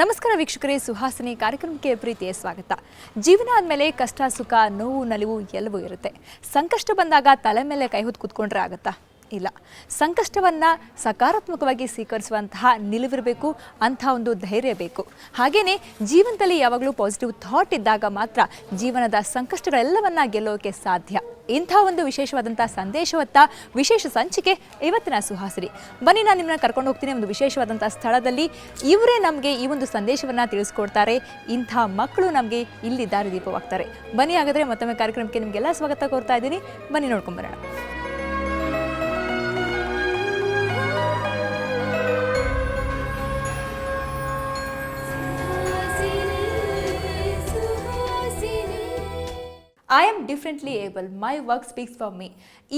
ನಮಸ್ಕಾರ ವೀಕ್ಷಕರೇ, ಸುಹಾಸಿನಿ ಕಾರ್ಯಕ್ರಮಕ್ಕೆ ಪ್ರೀತಿಯ ಸ್ವಾಗತ. ಜೀವನ ಆದಮೇಲೆ ಕಷ್ಟ, ಸುಖ, ನೋವು, ನಲಿವು ಎಲ್ಲವೂ ಇರುತ್ತೆ. ಸಂಕಷ್ಟ ಬಂದಾಗ ತಲೆ ಮೇಲೆ ಕೈ ಹೊತ್ತು ಕೂತ್ಕೊಂಡ್ರೆ ಆಗುತ್ತಾ? ಇಲ್ಲ. ಸಂಕಷ್ಟವನ್ನು ಸಕಾರಾತ್ಮಕವಾಗಿ ಸ್ವೀಕರಿಸುವಂತಹ ನಿಲುವಿರಬೇಕು, ಅಂಥ ಒಂದು ಧೈರ್ಯ ಬೇಕು. ಹಾಗೆಯೇ ಜೀವನದಲ್ಲಿ ಯಾವಾಗಲೂ ಪಾಸಿಟಿವ್ ಥಾಟ್ ಇದ್ದಾಗ ಮಾತ್ರ ಜೀವನದ ಸಂಕಷ್ಟಗಳೆಲ್ಲವನ್ನ ಗೆಲ್ಲೋಕೆ ಸಾಧ್ಯ. ಇಂಥ ಒಂದು ವಿಶೇಷವಾದಂಥ ಸಂದೇಶವತ್ತ ವಿಶೇಷ ಸಂಚಿಕೆ ಇವತ್ತಿನ ಸುಹಾಸಿನಿ. ಬನ್ನಿ, ನಾನು ನಿಮ್ಮನ್ನ ಕರ್ಕೊಂಡು ಹೋಗ್ತೀನಿ ಒಂದು ವಿಶೇಷವಾದಂಥ ಸ್ಥಳದಲ್ಲಿ. ಇವರೇ ನಮಗೆ ಈ ಒಂದು ಸಂದೇಶವನ್ನು ತಿಳಿಸ್ಕೊಡ್ತಾರೆ. ಇಂಥ ಮಕ್ಕಳು ನಮಗೆ ಇಲ್ಲಿ ದಾರಿದೀಪವಾಗ್ತಾರೆ. ಬನ್ನಿ, ಹಾಗಾದರೆ ಮತ್ತೊಮ್ಮೆ ಕಾರ್ಯಕ್ರಮಕ್ಕೆ ನಿಮಗೆಲ್ಲ ಸ್ವಾಗತ ಕೋರ್ತಾ ಇದ್ದೀನಿ. ಬನ್ನಿ, ನೋಡ್ಕೊಂಬರೋಣ. I am differently able, my work speaks for me.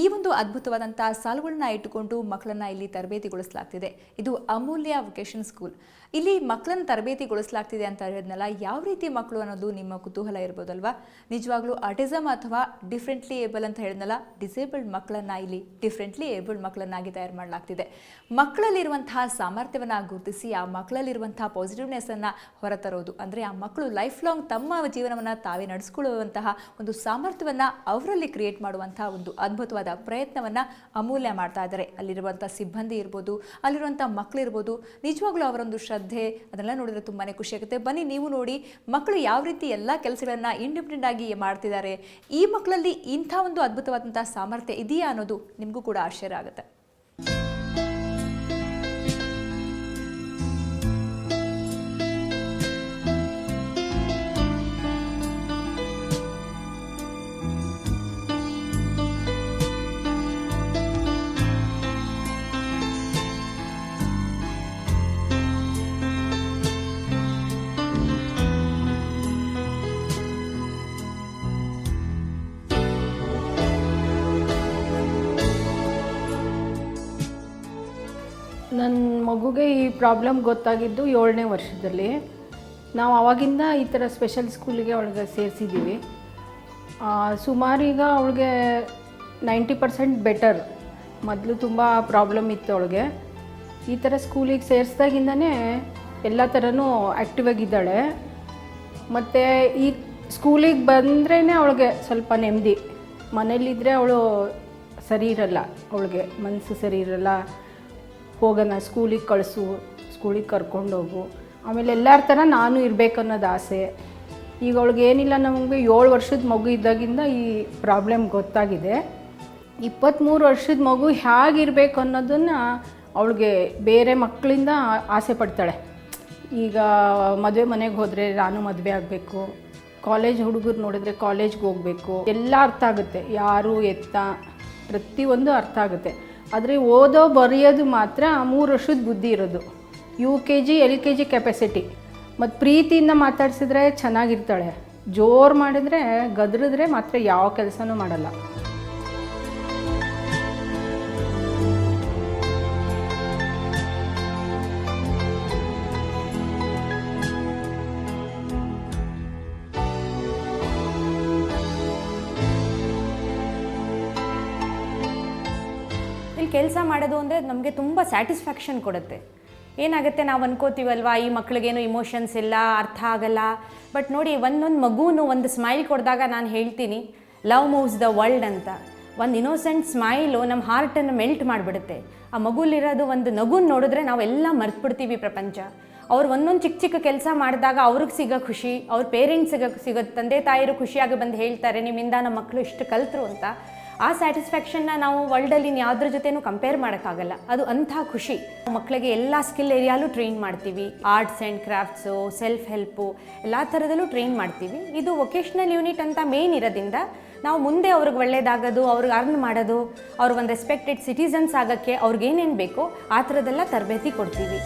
ಈ ಒಂದು ಅದ್ಭುತವಾದಂಥ ಸಾಲುಗಳನ್ನ ಇಟ್ಟುಕೊಂಡು ಮಕ್ಕಳನ್ನು ಇಲ್ಲಿ ತರಬೇತಿಗೊಳಿಸಲಾಗ್ತಿದೆ. ಇದು ಅಮೂಲ್ಯ ವೊಕೇಶನ್ ಸ್ಕೂಲ್. ಇಲ್ಲಿ ಮಕ್ಕಳನ್ನು ತರಬೇತಿಗೊಳಿಸಲಾಗ್ತಿದೆ ಅಂತ ಹೇಳಿದ್ನಲ್ಲ, ಯಾವ ರೀತಿ ಮಕ್ಕಳು ಅನ್ನೋದು ನಿಮ್ಮ ಕುತೂಹಲ ಇರ್ಬೋದಲ್ವಾ? ನಿಜವಾಗ್ಲೂ ಆಟಿಸಮ್ ಅಥವಾ ಡಿಫ್ರೆಂಟ್ಲಿ ಏಬಲ್ ಅಂತ ಹೇಳಿದ್ನಲ್ಲ, ಡಿಸೇಬಲ್ಡ್ ಮಕ್ಕಳನ್ನು ಇಲ್ಲಿ ಡಿಫ್ರೆಂಟ್ಲಿ ಏಬಲ್ಡ್ ಮಕ್ಕಳನ್ನಾಗಿ ತಯಾರು ಮಾಡಲಾಗ್ತಿದೆ. ಮಕ್ಕಳಲ್ಲಿರುವಂತಹ ಸಾಮರ್ಥ್ಯವನ್ನು ಗುರುತಿಸಿ ಆ ಮಕ್ಕಳಲ್ಲಿರುವಂತಹ ಪಾಸಿಟಿವ್ನೆಸ್ಸನ್ನು ಹೊರತರೋದು, ಅಂದರೆ ಆ ಮಕ್ಕಳು ಲೈಫ್ ಲಾಂಗ್ ತಮ್ಮ ಜೀವನವನ್ನು ತಾವೇ ನಡೆಸ್ಕೊಳ್ಳುವಂತಹ ಒಂದು ಸಾಮರ್ಥ್ಯವನ್ನು ಅವರಲ್ಲಿ ಕ್ರಿಯೇಟ್ ಮಾಡುವಂತಹ ಒಂದು ಅದ್ಭುತವಾದ ಪ್ರಯತ್ನವನ್ನು ಅಮೂಲ್ಯ ಮಾಡ್ತಾ ಇದ್ದಾರೆ. ಅಲ್ಲಿರುವಂಥ ಸಿಬ್ಬಂದಿ ಇರ್ಬೋದು, ಅಲ್ಲಿರುವಂಥ ಮಕ್ಕಳಿರ್ಬೋದು, ನಿಜವಾಗ್ಲೂ ಅವರೊಂದು ಶ್ರದ್ಧೆ ಅದನ್ನೆಲ್ಲ ನೋಡಿದ್ರೆ ತುಂಬಾ ಖುಷಿಯಾಗುತ್ತೆ. ಬನ್ನಿ, ನೀವು ನೋಡಿ ಮಕ್ಕಳು ಯಾವ ರೀತಿ ಎಲ್ಲ ಕೆಲಸಗಳನ್ನು ಇಂಡಿಪೆಂಡೆಂಟ್ ಆಗಿ ಮಾಡ್ತಿದ್ದಾರೆ. ಈ ಮಕ್ಕಳಲ್ಲಿ ಇಂಥ ಒಂದು ಅದ್ಭುತವಾದಂಥ ಸಾಮರ್ಥ್ಯ ಇದೆಯಾ ಅನ್ನೋದು ನಿಮಗೂ ಕೂಡ ಆಶ್ಚರ್ಯ ಆಗುತ್ತೆ. ನನ್ನ ಮಗುಗೆ ಈ ಪ್ರಾಬ್ಲಮ್ ಗೊತ್ತಾಗಿದ್ದು 7ನೇ ವರ್ಷದಲ್ಲಿ. ನಾವು ಆವಾಗಿಂದ ಈ ಥರ ಸ್ಪೆಷಲ್ ಸ್ಕೂಲಿಗೆ ಅವಳಿಗೆ ಸೇರಿಸಿದ್ದೀವಿ. ಸುಮಾರೀಗ ಅವಳಿಗೆ 90% ಬೆಟರ್. ಮೊದಲು ತುಂಬ ಪ್ರಾಬ್ಲಮ್ ಇತ್ತು ಅವಳಿಗೆ. ಈ ಥರ ಸ್ಕೂಲಿಗೆ ಸೇರಿಸ್ದಾಗಿಂದನೇ ಎಲ್ಲ ಥರನೂ ಆ್ಯಕ್ಟಿವ್ ಆಗಿದ್ದಾಳೆ. ಮತ್ತು ಈ ಸ್ಕೂಲಿಗೆ ಬಂದ್ರೇ ಅವಳಿಗೆ ಸ್ವಲ್ಪ ನೆಮ್ಮದಿ. ಮನೇಲಿದ್ದರೆ ಅವಳು ಸರಿ ಇರಲ್ಲ, ಅವಳಿಗೆ ಮನಸ್ಸು ಸರಿ ಇರಲ್ಲ. ಹೋಗೋಣ, ಸ್ಕೂಲಿಗೆ ಕಳಿಸು, ಸ್ಕೂಲಿಗೆ ಕರ್ಕೊಂಡೋಗು, ಆಮೇಲೆ ಎಲ್ಲರ ಥರ ನಾನು ಇರಬೇಕು ಅನ್ನೋದು ಆಸೆ. ಈಗ ಅವಳಿಗೆ ಏನಿಲ್ಲ, ನಮಗೆ 7 ವರ್ಷದ ಮಗು ಇದ್ದಾಗಿಂದ ಈ ಪ್ರಾಬ್ಲಮ್ ಗೊತ್ತಾಗಿದೆ. 23 ವರ್ಷದ ಮಗು ಹೇಗಿರಬೇಕು ಅನ್ನೋದನ್ನು ಅವಳಿಗೆ ಬೇರೆ ಮಕ್ಕಳಿಂದ ಆಸೆ ಪಡ್ತಾಳೆ. ಈಗ ಮದುವೆ ಮನೆಗೆ ಹೋದರೆ ನಾನು ಮದುವೆ ಆಗಬೇಕು, ಕಾಲೇಜ್ ಹುಡುಗರು ನೋಡಿದ್ರೆ ಕಾಲೇಜ್ಗೆ ಹೋಗಬೇಕು, ಎಲ್ಲ ಅರ್ಥ ಆಗುತ್ತೆ, ಯಾರು ಎತ್ತ ಪ್ರತಿಯೊಂದು ಅರ್ಥ ಆಗುತ್ತೆ. ಆದರೆ ಓದೋ ಬರೆಯೋದು ಮಾತ್ರ 3 ವರ್ಷದ ಬುದ್ಧಿ ಇರೋದು. UKG LKG capacity. ಮತ್ತು ಪ್ರೀತಿಯಿಂದ ಮಾತಾಡ್ಸಿದ್ರೆ ಚೆನ್ನಾಗಿರ್ತಾಳೆ. ಜೋರು ಮಾಡಿದ್ರೆ ಗದರಿದ್ರೆ ಮಾತ್ರ ಯಾವ ಕೆಲಸನೂ ಮಾಡಲ್ಲ. ಕೆಲಸ ಮಾಡೋದು ಅಂದರೆ ನಮಗೆ ತುಂಬ ಸ್ಯಾಟಿಸ್ಫ್ಯಾಕ್ಷನ್ ಕೊಡುತ್ತೆ. ಏನಾಗುತ್ತೆ, ನಾವು ಅನ್ಕೋತೀವಲ್ವಾ ಈ ಮಕ್ಳಿಗೇನು ಇಮೋಷನ್ಸ್ ಇಲ್ಲ, ಅರ್ಥ ಆಗಲ್ಲ. ಬಟ್ ನೋಡಿ, ಒಂದೊಂದು ಮಗುನು ಒಂದು ಸ್ಮೈಲ್ ಕೊಡಿದಾಗ ನಾನು ಹೇಳ್ತೀನಿ, ಲವ್ ಮೂವ್ಸ್ ದ ವರ್ಲ್ಡ್ ಅಂತ. ಒಂದು ಇನ್ನೋಸೆಂಟ್ ಸ್ಮೈಲು ನಮ್ಮ ಹಾರ್ಟನ್ನು ಮೆಲ್ಟ್ ಮಾಡಿಬಿಡುತ್ತೆ. ಆ ಮಗುಲಿರೋದು ಒಂದು ನಗುನ ನೋಡಿದ್ರೆ ನಾವೆಲ್ಲ ಮರ್ತ್ಬಿಡ್ತೀವಿ ಪ್ರಪಂಚ. ಅವ್ರು ಒಂದೊಂದು ಚಿಕ್ಕ ಚಿಕ್ಕ ಕೆಲಸ ಮಾಡಿದಾಗ ಅವ್ರಿಗೆ ಸಿಗೋ ಖುಷಿ, ಅವ್ರ ಪೇರೆಂಟ್ಸಿಗೆ ಸಿಗೋದು, ತಂದೆ ತಾಯಿರು ಖುಷಿಯಾಗಿ ಬಂದು ಹೇಳ್ತಾರೆ ನಿಮ್ಮಿಂದ ನಮ್ಮ ಮಕ್ಕಳು ಇಷ್ಟು ಕಲಿತರು ಅಂತ. ಆ ಸ್ಯಾಟಿಸ್ಫ್ಯಾಕ್ಷನ್ನ ನಾವು ವರ್ಲ್ಡಲ್ಲಿ ಯಾವುದ್ರ ಜೊತೆನೂ ಕಂಪೇರ್ ಮಾಡೋಕ್ಕಾಗಲ್ಲ. ಅದು ಅಂಥ ಖುಷಿ. ಮಕ್ಕಳಿಗೆ ಎಲ್ಲ ಸ್ಕಿಲ್ ಏರಿಯಾಲೂ ಟ್ರೈನ್ ಮಾಡ್ತೀವಿ. ಆರ್ಟ್ಸ್ ಆ್ಯಂಡ್ ಕ್ರಾಫ್ಟ್ಸು, ಸೆಲ್ಫ್ ಹೆಲ್ಪು, ಎಲ್ಲ ಥರದಲ್ಲೂ ಟ್ರೈನ್ ಮಾಡ್ತೀವಿ. ಇದು ವೊಕೇಶ್ನಲ್ ಯೂನಿಟ್ ಅಂತ ಮೇನ್ ಇರೋದ್ರಿಂದ ನಾವು ಮುಂದೆ ಅವ್ರಿಗೆ ಒಳ್ಳೇದಾಗೋದು, ಅವ್ರಿಗೆ ಅರ್ನ್ ಮಾಡೋದು, ಅವ್ರು ಒಂದು ರೆಸ್ಪೆಕ್ಟೆಡ್ ಸಿಟಿಸನ್ಸ್ ಆಗೋಕ್ಕೆ ಅವ್ರಿಗೇನೇನು ಬೇಕೋ ಆ ಥರದ್ದೆಲ್ಲ ತರಬೇತಿ ಕೊಡ್ತೀವಿ.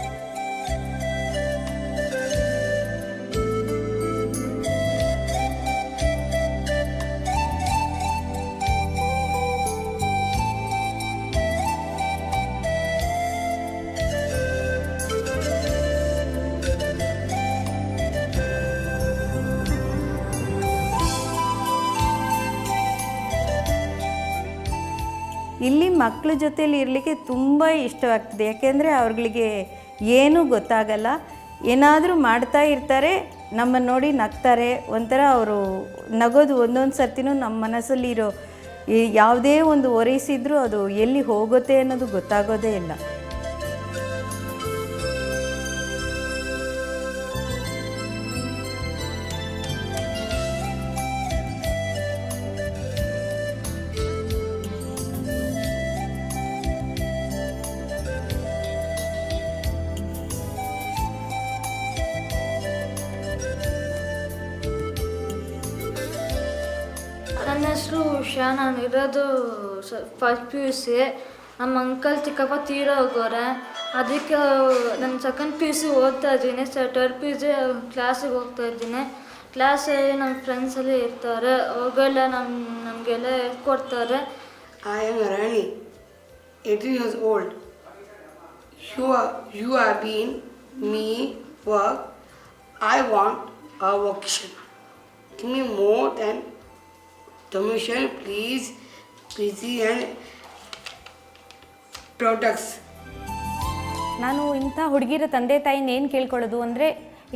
ಇಲ್ಲಿ ಮಕ್ಕಳ ಜೊತೆಲಿ ಇರಲಿಕ್ಕೆ ತುಂಬ ಇಷ್ಟವಾಗ್ತದೆ. ಯಾಕೆಂದರೆ ಅವ್ರಿಗೆ ಏನೂ ಗೊತ್ತಾಗಲ್ಲ. ಏನಾದರೂ ಮಾಡ್ತಾ ಇರ್ತಾರೆ, ನಮ್ಮನ್ನು ನೋಡಿ ನಗ್ತಾರೆ. ಒಂಥರ ಅವರು ನಗೋದು ಒಂದೊಂದು ಸರ್ತಿನೂ ನಮ್ಮ ಮನಸ್ಸಲ್ಲಿ ಇರೋ ಯಾವುದೇ ಒಂದು ಒರೈಸಿದ್ರೂ ಅದು ಎಲ್ಲಿ ಹೋಗುತ್ತೆ ಅನ್ನೋದು ಗೊತ್ತಾಗೋದೇ ಇಲ್ಲ. ನನ್ನ ಹೆಸರು ಉಷಾ, ನಾನು ಇರೋದು ಫಸ್ಟ್ ಪಿ ಯು ಸಿ. ನಮ್ಮ ಅಂಕಲ್ ಚಿಕ್ಕಪ್ಪ ತೀರೋಗೋರೆ, ಅದಕ್ಕೆ ನಾನು ಸೆಕೆಂಡ್ ಪಿ ಯು ಸಿ ಓದ್ತಾ ಇದ್ದೀನಿ. ಥರ್ಡ್ ಪಿ ಯು ಸಿ ಕ್ಲಾಸಿಗೆ ಹೋಗ್ತಾ ಇದ್ದೀನಿ. ಕ್ಲಾಸಲ್ಲಿ ನಮ್ಮ ಫ್ರೆಂಡ್ಸಲ್ಲಿ ಇರ್ತಾರೆ, ಅವಾಗೆಲ್ಲ ನಮಗೆಲ್ಲ ಹೇಳ್ಕೊಡ್ತಾರೆ. I am Rani, 18 years old. You have been me work. I want a vocation. Give me more than donation, please. Busy and products. ನಾನು ಇಂಥ ಹುಡುಗಿರ ತಂದೆ ತಾಯಿನ ಏನು ಕೇಳ್ಕೊಳ್ಳೋದು ಅಂದರೆ,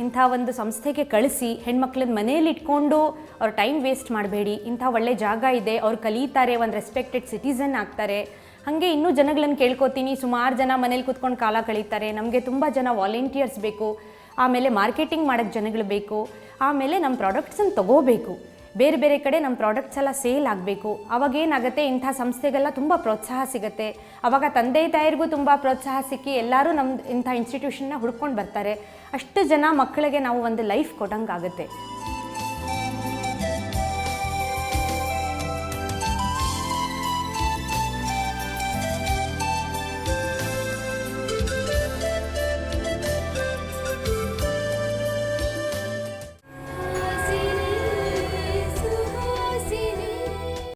ಇಂಥ ಒಂದು ಸಂಸ್ಥೆಗೆ ಕಳಿಸಿ ಹೆಣ್ಮಕ್ಳನ್ನ ಮನೇಲಿ ಇಟ್ಕೊಂಡು ಅವ್ರ ಟೈಮ್ ವೇಸ್ಟ್ ಮಾಡಬೇಡಿ. ಇಂಥ ಒಳ್ಳೆ ಜಾಗ ಇದೆ, ಅವ್ರು ಕಲಿತಾರೆ, ಒಂದು ರೆಸ್ಪೆಕ್ಟೆಡ್ ಸಿಟಿಸನ್ ಆಗ್ತಾರೆ. ಹಾಗೆ ಇನ್ನೂ ಜನಗಳನ್ನು ಕೇಳ್ಕೊತೀನಿ. ಸುಮಾರು ಜನ ಮನೇಲಿ ಕೂತ್ಕೊಂಡು ಕಾಲ ಕಳೀತಾರೆ. ನಮಗೆ ತುಂಬ ಜನ ವಾಲಂಟಿಯರ್ಸ್ ಬೇಕು, ಆಮೇಲೆ ಮಾರ್ಕೆಟಿಂಗ್ ಮಾಡೋಕ್ಕೆ ಜನಗಳು ಬೇಕು, ಆಮೇಲೆ ನಮ್ಮ ಪ್ರಾಡಕ್ಟ್ಸನ್ನು ತೊಗೋಬೇಕು. ಬೇರೆ ಬೇರೆ ಕಡೆ ನಮ್ಮ ಪ್ರಾಡಕ್ಟ್ಸ್ ಎಲ್ಲ ಸೇಲ್ ಆಗಬೇಕು. ಅವಾಗೇನಾಗುತ್ತೆ, ಇಂಥ ಸಂಸ್ಥೆಗೆಲ್ಲ ತುಂಬ ಪ್ರೋತ್ಸಾಹ ಸಿಗುತ್ತೆ. ಆವಾಗ ತಂದೆ ತಾಯಿರಿಗೂ ತುಂಬ ಪ್ರೋತ್ಸಾಹ ಸಿಕ್ಕಿ ಎಲ್ಲರೂ ನಮ್ಮ ಇಂಥ ಇನ್ಸ್ಟಿಟ್ಯೂಷನ್ನ ಹುಡ್ಕೊಂಡು ಬರ್ತಾರೆ. ಅಷ್ಟು ಜನ ಮಕ್ಕಳಿಗೆ ನಾವು ಒಂದು ಲೈಫ್ ಕೊಡೋಂಗಾಗುತ್ತೆ.